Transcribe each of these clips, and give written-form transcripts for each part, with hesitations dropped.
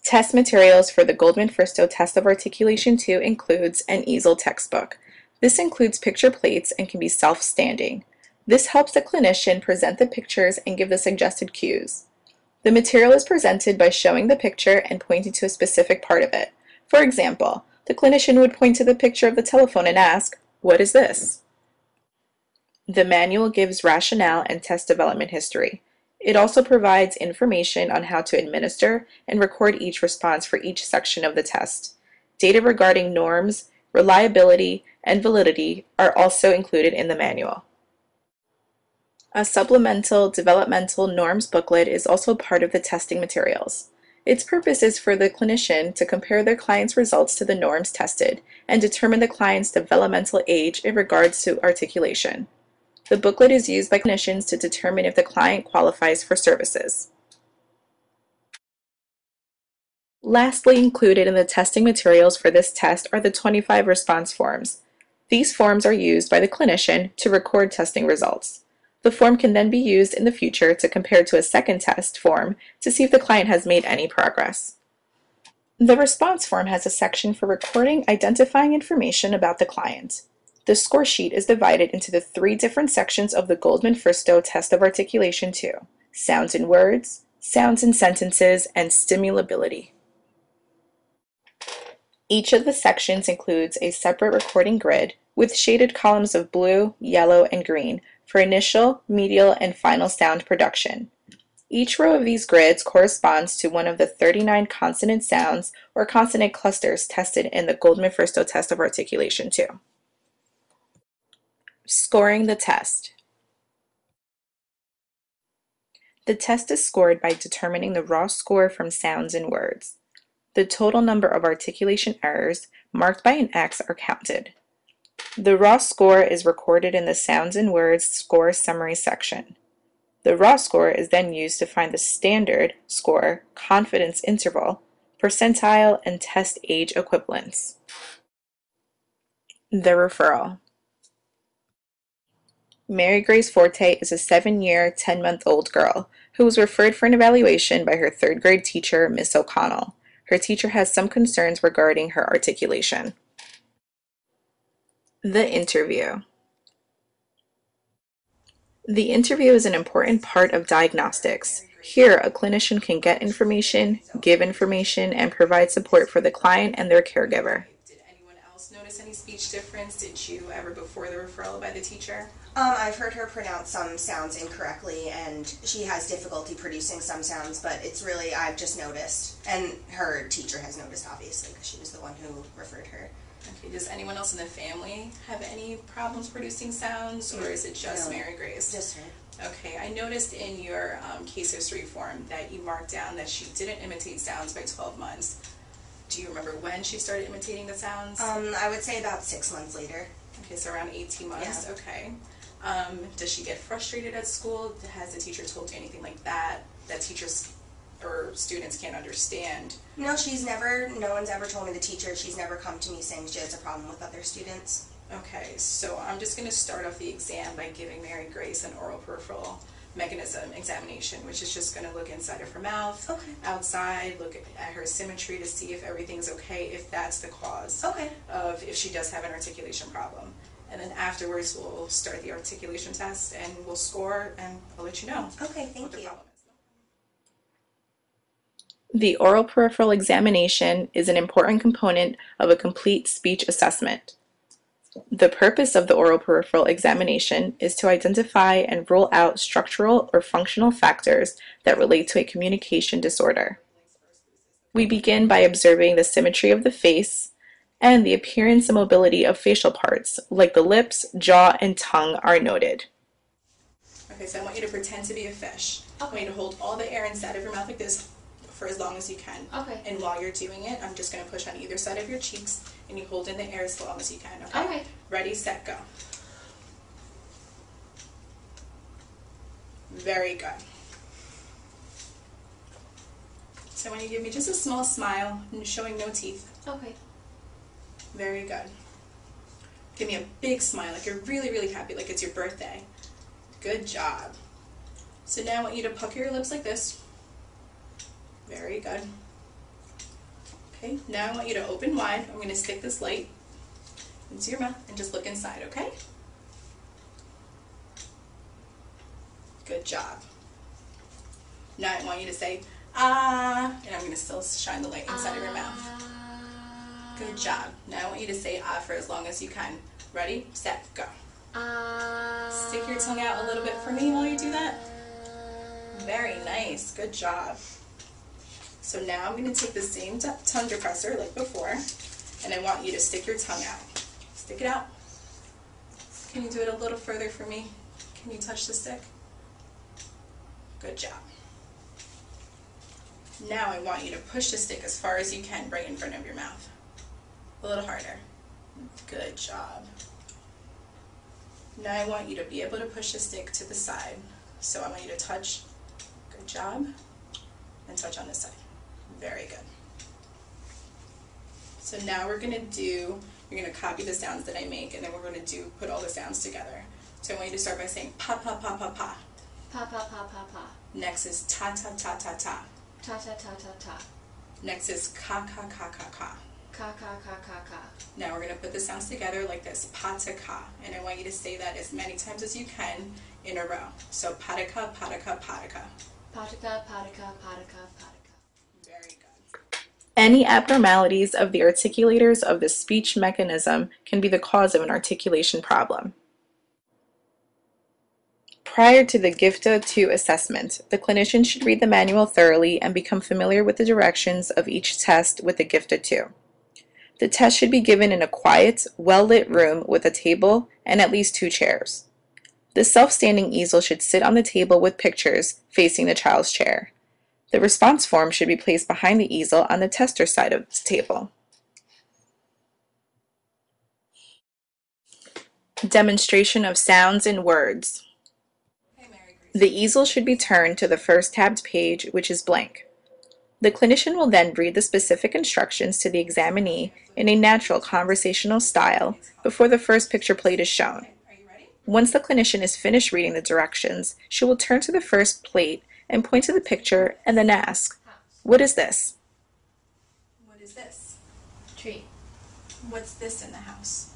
Test materials for the Goldman Fristoe Test of Articulation 2 includes an easel textbook. This includes picture plates and can be self-standing. This helps the clinician present the pictures and give the suggested cues. The material is presented by showing the picture and pointing to a specific part of it. For example, the clinician would point to the picture of the telephone and ask, "What is this?" The manual gives rationale and test development history. It also provides information on how to administer and record each response for each section of the test. Data regarding norms, reliability, and validity are also included in the manual. A supplemental developmental norms booklet is also part of the testing materials. Its purpose is for the clinician to compare their client's results to the norms tested and determine the client's developmental age in regards to articulation. The booklet is used by clinicians to determine if the client qualifies for services. Lastly, included in the testing materials for this test are the 25 response forms. These forms are used by the clinician to record testing results. The form can then be used in the future to compare to a second test form to see if the client has made any progress. The response form has a section for recording identifying information about the client. The score sheet is divided into the 3 different sections of the Goldman Fristoe Test of Articulation 2: sounds in words, sounds in sentences, and stimulability. Each of the sections includes a separate recording grid with shaded columns of blue, yellow, and green for initial, medial, and final sound production. Each row of these grids corresponds to one of the 39 consonant sounds or consonant clusters tested in the Goldman Fristoe Test of Articulation 2. Scoring the test. The test is scored by determining the raw score from sounds and words. The total number of articulation errors, marked by an X, are counted. The raw score is recorded in the sounds and words score summary section. The raw score is then used to find the standard score, confidence interval, percentile, and test age equivalents. The referral. Mary Grace Forte is a 7-year, 10-month-old girl who was referred for an evaluation by her 3rd grade teacher, Miss O'Connell. Her teacher has some concerns regarding her articulation. The interview. The interview is an important part of diagnostics. Here, a clinician can get information, give information, and provide support for the client and their caregiver. Did anyone else notice any speech difference? Did you ever before the referral by the teacher? I've heard her pronounce some sounds incorrectly, and she has difficulty producing some sounds, but it's really, I've just noticed. And her teacher has noticed, obviously, because she was the one who referred her. Okay, does anyone else in the family have any problems producing sounds, or is it just Mary Grace? Just her. Okay, I noticed in your case history form that you marked down that she didn't imitate sounds by 12 months. Do you remember when she started imitating the sounds? I would say about 6 months later. Okay, so around 18 months, yeah. Okay. Does she get frustrated at school? Has the teacher told you anything like that teachers or students can't understand? No, no one's ever told me, the teacher, she's never come to me saying she has a problem with other students. Okay, so I'm just going to start off the exam by giving Mary Grace an oral peripheral mechanism examination, which is just going to look inside of her mouth, okay, outside, look at her symmetry to see if everything's okay, if that's the cause okay, of if she does have an articulation problem. And then afterwards we'll start the articulation test and we'll score and I'll let you know. Okay, thank what the you. problem is. The oral peripheral examination is an important component of a complete speech assessment. The purpose of the oral peripheral examination is to identify and rule out structural or functional factors that relate to a communication disorder. We begin by observing the symmetry of the face and the appearance and mobility of facial parts, like the lips, jaw, and tongue are noted. Okay, so I want you to pretend to be a fish. Okay. I want you to hold all the air inside of your mouth like this for as long as you can. Okay. And while you're doing it, I'm just going to push on either side of your cheeks, and you hold in the air as long as you can, okay? Okay. Ready, set, go. Very good. So when you give me just a small smile, showing no teeth. Okay. Very good. Give me a big smile, like you're really, really happy, like it's your birthday. Good job. So now I want you to pucker your lips like this. Very good. Okay, now I want you to open wide. I'm going to stick this light into your mouth and just look inside, okay? Good job. Now I want you to say, ah, and I'm going to still shine the light inside of your mouth. Good job. Now I want you to say ah for as long as you can. Ready, set, go. Stick your tongue out a little bit for me while you do that. Very nice. Good job. So now I'm going to take the same tongue depressor like before, and I want you to stick your tongue out. Stick it out. Can you do it a little further for me? Can you touch the stick? Good job. Now I want you to push the stick as far as you can right in front of your mouth. A little harder. Good job. Now I want you to be able to push the stick to the side. So I want you to touch. Good job. And touch on this side. Very good. So now we're going to you're going to copy the sounds that I make, and then we're going to put all the sounds together. So I want you to start by saying pa pa pa pa pa. Pa pa pa pa pa. Next is ta ta ta ta ta. Ta ta ta ta ta. Next is ka ka ka ka ka. Ka ka ka ka ka. Now we're going to put the sounds together like this, pa ta ka, and I want you to say that as many times as you can in a row. So pataka, pataka, pataka. Pataka, pataka, pataka, pataka. Very good. Any abnormalities of the articulators of the speech mechanism can be the cause of an articulation problem. Prior to the GIFTA 2 assessment, the clinician should read the manual thoroughly and become familiar with the directions of each test with the GIFTA 2. The test should be given in a quiet, well-lit room with a table and at least 2 chairs. The self-standing easel should sit on the table with pictures facing the child's chair. The response form should be placed behind the easel on the tester side of the table. Demonstration of sounds and words. The easel should be turned to the first tabbed page, which is blank. The clinician will then read the specific instructions to the examinee in a natural conversational style before the first picture plate is shown. Once the clinician is finished reading the directions, she will turn to the first plate and point to the picture and then ask, "What is this?" What is this? Tree. What's this in the house?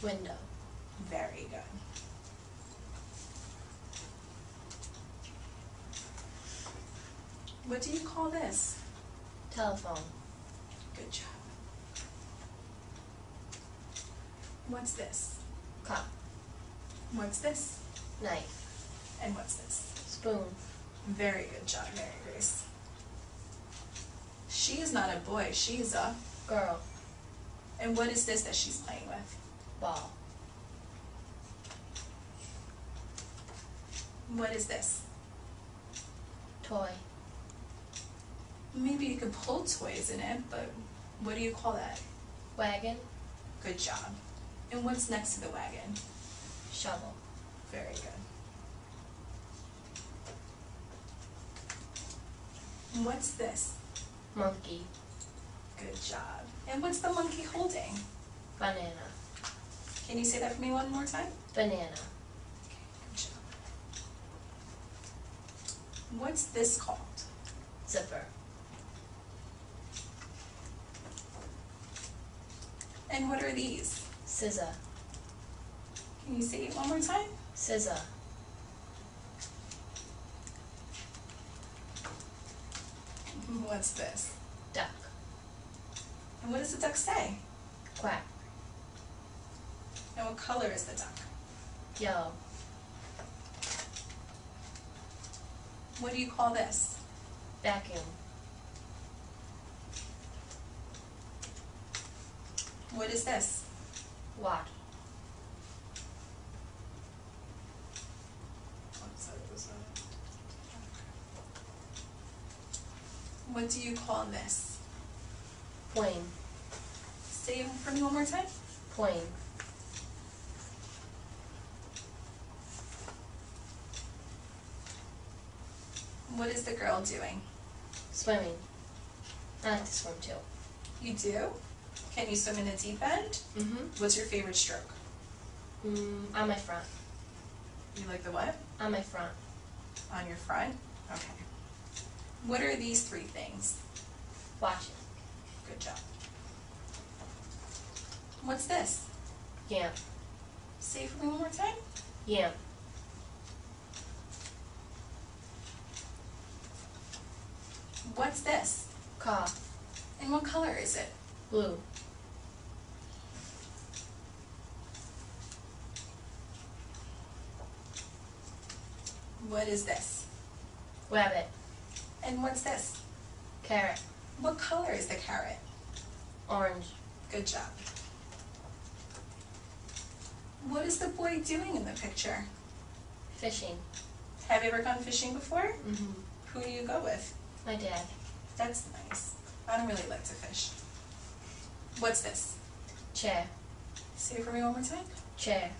Window. Very good. What do you call this? Telephone. Good job. What's this? Cup. What's this? Knife. And what's this? Spoon. Very good job, Mary Grace. She is not a boy, she's a... Girl. And what is this that she's playing with? Ball. What is this? Toy. Maybe you could pull toys in it, but what do you call that? Wagon. Good job. And what's next to the wagon? Shovel. Very good. And what's this? Monkey. Good job. And what's the monkey holding? Banana. Can you say that for me one more time? Banana. Okay, good job. What's this called? Zipper. And what are these? Scissor. Can you say it one more time? Scissor. What's this? Duck. And what does the duck say? Quack. And what color is the duck? Yellow. What do you call this? Vacuum. What is this? Watt. What do you call this? Plane. Say it for me one more time. Plane. What is the girl doing? Swimming. I like to swim too. You do? Can you swim in the deep end? Mm-hmm. What's your favorite stroke? On my front. You like the what? On my front. On your front? Okay. What are these three things? Watch it. Good job. What's this? Yamp. Say it for me one more time. Yamp. What's this? Caw. And what color is it? Blue. What is this? Rabbit. And what's this? Carrot. What color is the carrot? Orange. Good job. What is the boy doing in the picture? Fishing. Have you ever gone fishing before? Mm-hmm. Who do you go with? My dad. That's nice. I don't really like to fish. What's this? Chair. Say it for me one more time. Chair.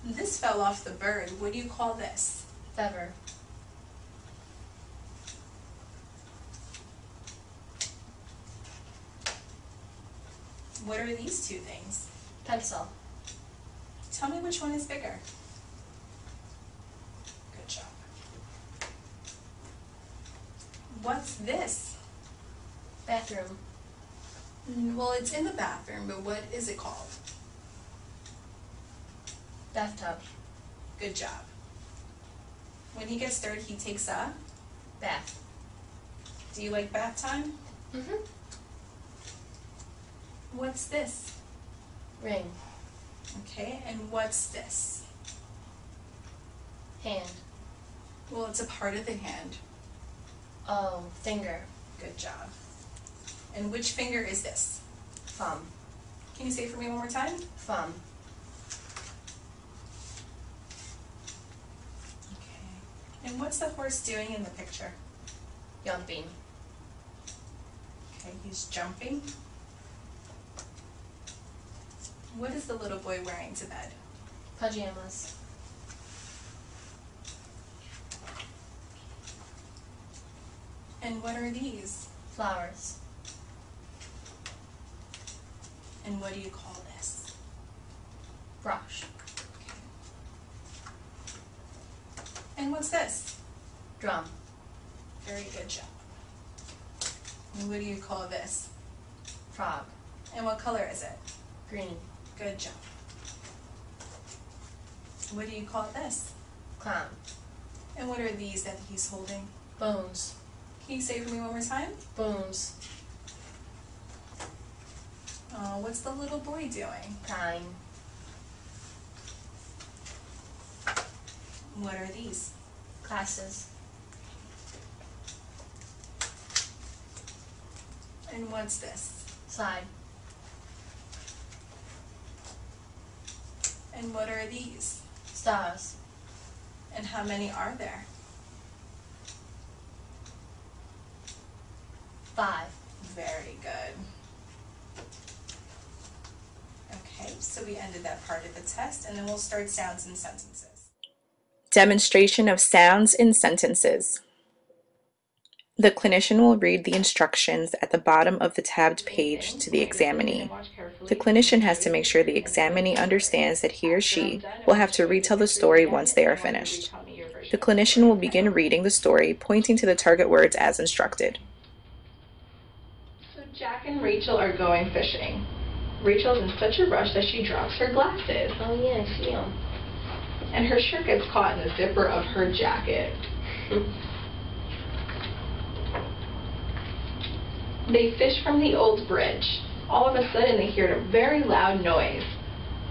This fell off the bird. What do you call this? Feather. What are these two things? Pencil. Tell me which one is bigger. Good job. What's this? Bathroom. Well, it's in the bathroom, but what is it called? Bathtub. Good job. When he gets stirred, he takes a. Bath. Do you like bath time? Mm-hmm. What's this? Ring. Okay, and what's this? Hand. Well, it's a part of the hand. Oh, finger. Good job. And which finger is this? Thumb. Can you say it for me one more time? Thumb. Okay. And what's the horse doing in the picture? Yumping. Okay, he's jumping. What is the little boy wearing to bed? Pajamas. And what are these? Flowers. And what do you call this? Brush. And what's this? Drum. Very good job. And what do you call this? Frog. And what color is it? Green. Good job. What do you call this? Clown. And what are these that he's holding? Bones. Can you say it for me one more time? Bones. Oh, what's the little boy doing? Crying. What are these? Glasses. And what's this? Slide. And what are these? Stars. And how many are there? 5. Very good. Okay, so we ended that part of the test, and then we'll start sounds and sentences. Demonstration of sounds in sentences. The clinician will read the instructions at the bottom of the tabbed page to the examinee. The clinician has to make sure the examinee understands that he or she will have to retell the story once they are finished. The clinician will begin reading the story, pointing to the target words as instructed. So Jack and Rachel are going fishing. Rachel's in such a rush that she drops her glasses, Oh yeah, I see 'em. and her shirt gets caught in the zipper of her jacket. They fish from the old bridge. All of a sudden they hear a very loud noise.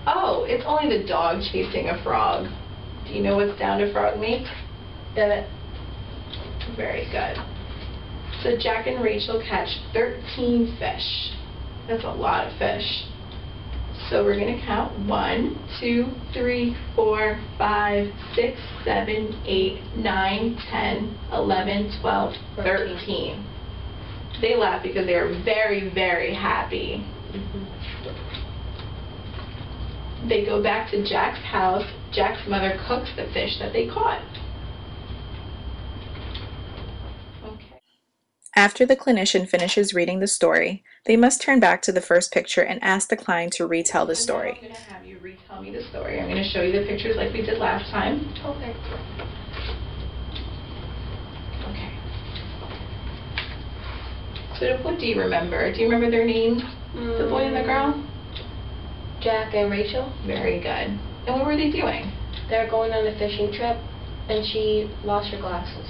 Oh, it's only the dog chasing a frog. Do you know what sound a frog makes? Very good. So Jack and Rachel catch 13 fish. That's a lot of fish. So we're going to count 1, 2, 3, 4, 5, 6, 7, 8, 9, 10, 11, 12, 13. They laugh because they are very, very happy. They go back to Jack's house. Jack's mother cooks the fish that they caught. Okay. After the clinician finishes reading the story, they must turn back to the first picture and ask the client to retell the So now story. I'm going to have you retell me the story. I'm going to show you the pictures like we did last time. Okay. Okay. So what do you remember? Do you remember their names? The boy and the girl? Jack and Rachel. Very good. And what were they doing? They're going on a fishing trip, and she lost her glasses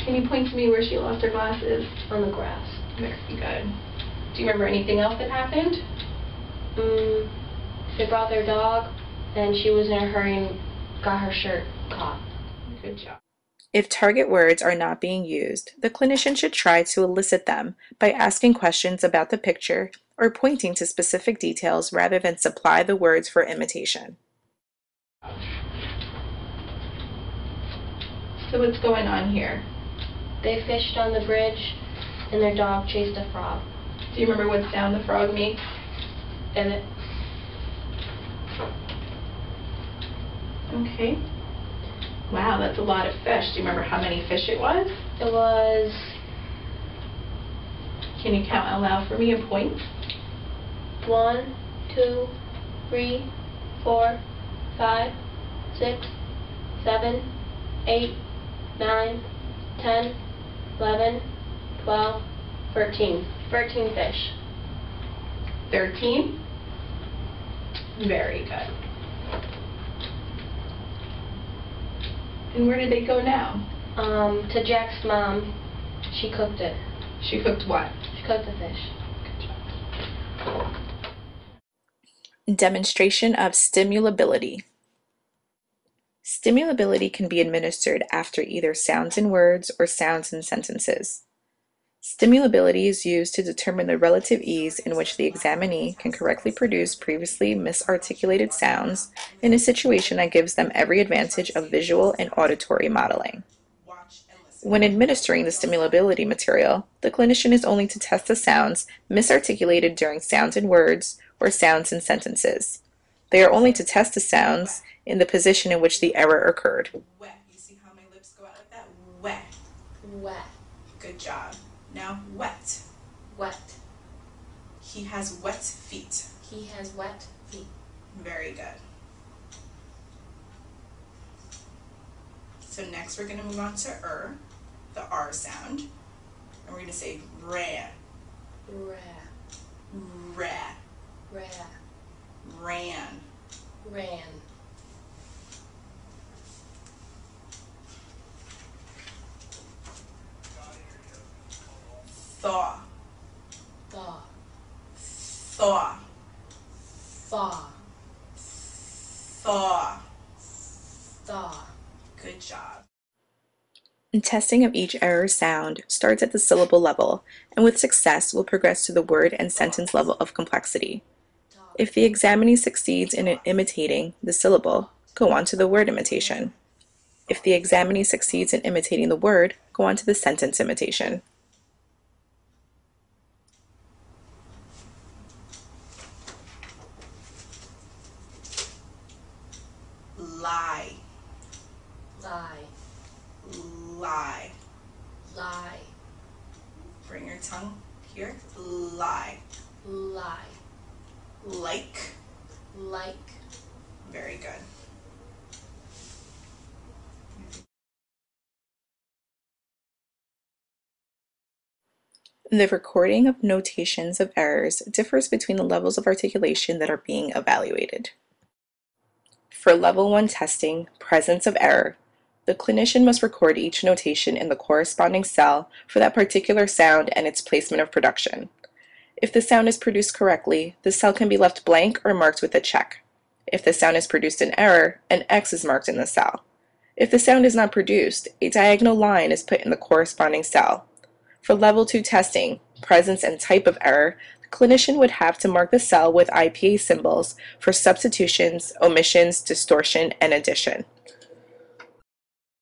Can you point to me where she lost her glasses? on the grass. Very good. Do you remember anything else that happened? They brought their dog, and she was in a hurry and got her shirt caught. Good job. If target words are not being used, the clinician should try to elicit them by asking questions about the picture or pointing to specific details rather than supply the words for imitation. So what's going on here? They fished on the bridge, and their dog chased a frog. Do you remember what sound the frog makes? And it, Okay. Wow, that's a lot of fish. Do you remember how many fish it was? it was Can you count out loud for me and point? 1, 2, 3, 4, 5, 6, 7, 8, 9, 10, 11, 12, 13. 13 fish. 13? Very good. And where did they go now? To Jack's mom, she cooked it. She cooked what? She cooked the fish. Demonstration of stimulability. Stimulability can be administered after either sounds in words or sounds in sentences. Stimulability is used to determine the relative ease in which the examinee can correctly produce previously misarticulated sounds in a situation that gives them every advantage of visual and auditory modeling. When administering the stimulability material, the clinician is only to test the sounds misarticulated during sounds in words or sounds in sentences. They are only to test the sounds in the position in which the error occurred. Wet. You see how my lips go out like that? Wet. Wet. Good job. Now wet. Wet. He has wet feet. He has wet feet. Very good. So next we're going to move on to the R sound. And we're going to say ran, Ra. ra, Ra. ran. Ran. Thaw, Thaw. thaw, Thaw. thaw. Thaw. Good job. Testing of each error sound starts at the syllable level, and with success will progress to the word and sentence level of complexity. If the examinee succeeds in imitating the syllable, go on to the word imitation. If the examinee succeeds in imitating the word, go on to the sentence imitation. Lie, Lie. lie. Lie. Bring your tongue here. Lie. Lie. Like. Like. Very good. The recording of notations of errors differs between the levels of articulation that are being evaluated. For Level 1 testing, presence of error, the clinician must record each notation in the corresponding cell for that particular sound and its placement of production. If the sound is produced correctly, the cell can be left blank or marked with a check. If the sound is produced in error, an X is marked in the cell. If the sound is not produced, a diagonal line is put in the corresponding cell. For Level 2 testing, presence and type of error, the clinician would have to mark the cell with IPA symbols for substitutions, omissions, distortion, and addition.